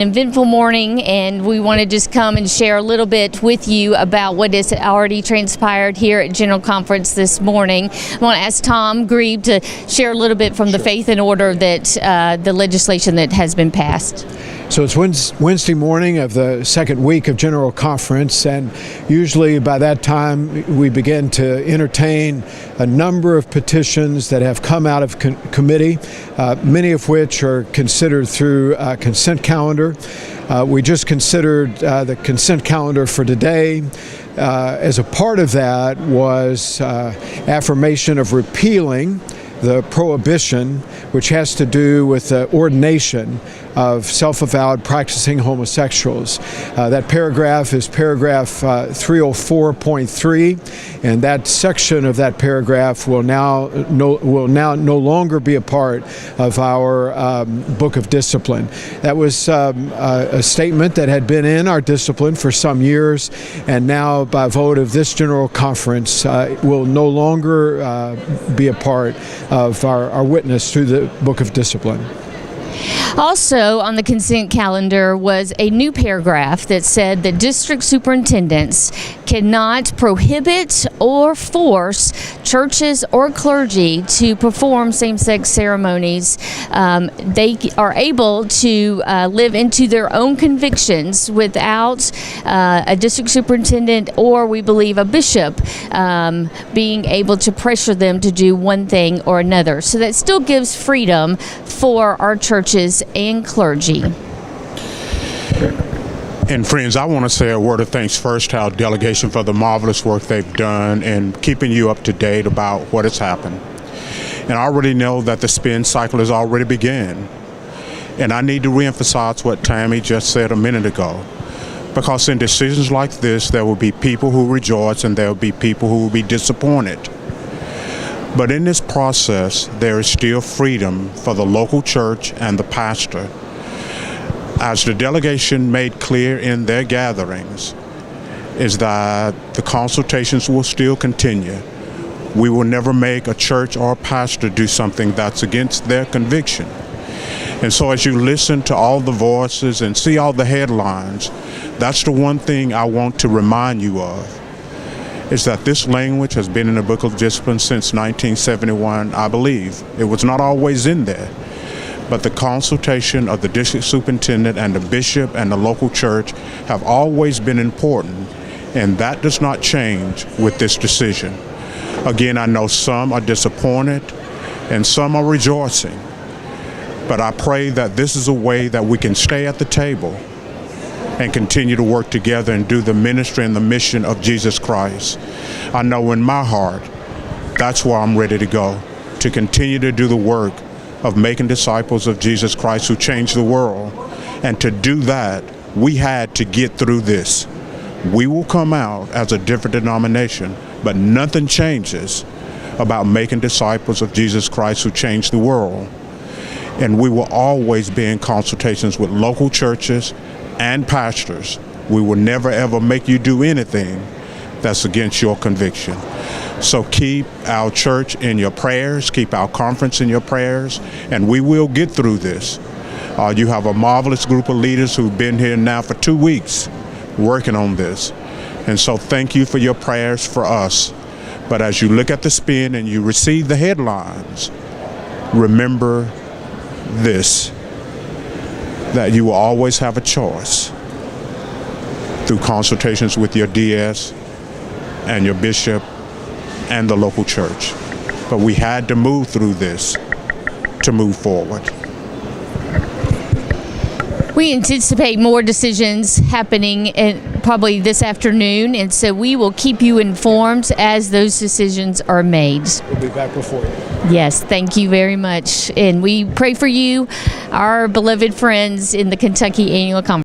Eventful morning, and we want to just come and share a little bit with you about what has already transpired here at General Conference this morning. I want to ask Tom Grieb to share a little bit from the Faith and Order that the legislation that has been passed. So it's Wednesday morning of the second week of General Conference, and usually by that time we begin to entertain a number of petitions that have come out of committee, many of which are considered through consent calendar. We just considered the consent calendar for today. As a part of that was affirmation of repealing the prohibition, which has to do with the ordination of self-avowed practicing homosexuals. That paragraph is paragraph 304.3, and that section of that paragraph will now no longer be a part of our book of discipline. That was a statement that had been in our discipline for some years, and now by vote of this General Conference will no longer be a part of our witness through the book of discipline. Also on the consent calendar was a new paragraph that said that district superintendents cannot prohibit or force churches or clergy to perform same-sex ceremonies. They are able to live into their own convictions without a district superintendent or, we believe, a bishop being able to pressure them to do one thing or another. So that still gives freedom for our churches and clergy. And friends, I want to say a word of thanks first to our delegation for the marvelous work they've done in keeping you up to date about what has happened. And I already know that the spin cycle has already begun. And I need to reemphasize what Tami just said a minute ago. Because in decisions like this, there will be people who rejoice and there will be people who will be disappointed. But in this process, there is still freedom for the local church and the pastor. As the delegation made clear in their gatherings, is that the consultations will still continue. We will never make a church or a pastor do something that's against their conviction. And so as you listen to all the voices and see all the headlines, that's the one thing I want to remind you of, is that this language has been in the Book of Discipline since 1971, I believe. It was not always in there. But the consultation of the district superintendent and the bishop and the local church have always been important, and that does not change with this decision. Again, I know some are disappointed and some are rejoicing, but I pray that this is a way that we can stay at the table and continue to work together and do the ministry and the mission of Jesus Christ. I know in my heart, that's where I'm ready to go, to continue to do the work of making disciples of Jesus Christ who changed the world. And to do that, we had to get through this. We will come out as a different denomination, but nothing changes about making disciples of Jesus Christ who changed the world. And we will always be in consultations with local churches and pastors. We will never ever make you do anything that's against your conviction. So keep our church in your prayers, keep our conference in your prayers, and we will get through this. You have a marvelous group of leaders who've been here now for 2 weeks working on this. And so thank you for your prayers for us. But as you look at the spin and you receive the headlines, remember this, that you will always have a choice through consultations with your DS and your bishop and the local church. But we had to move through this to move forward. We anticipate more decisions happening probably this afternoon, and so we will keep you informed as those decisions are made. We'll be back before you. Yes, thank you very much. And we pray for you, our beloved friends in the Kentucky Annual Conference.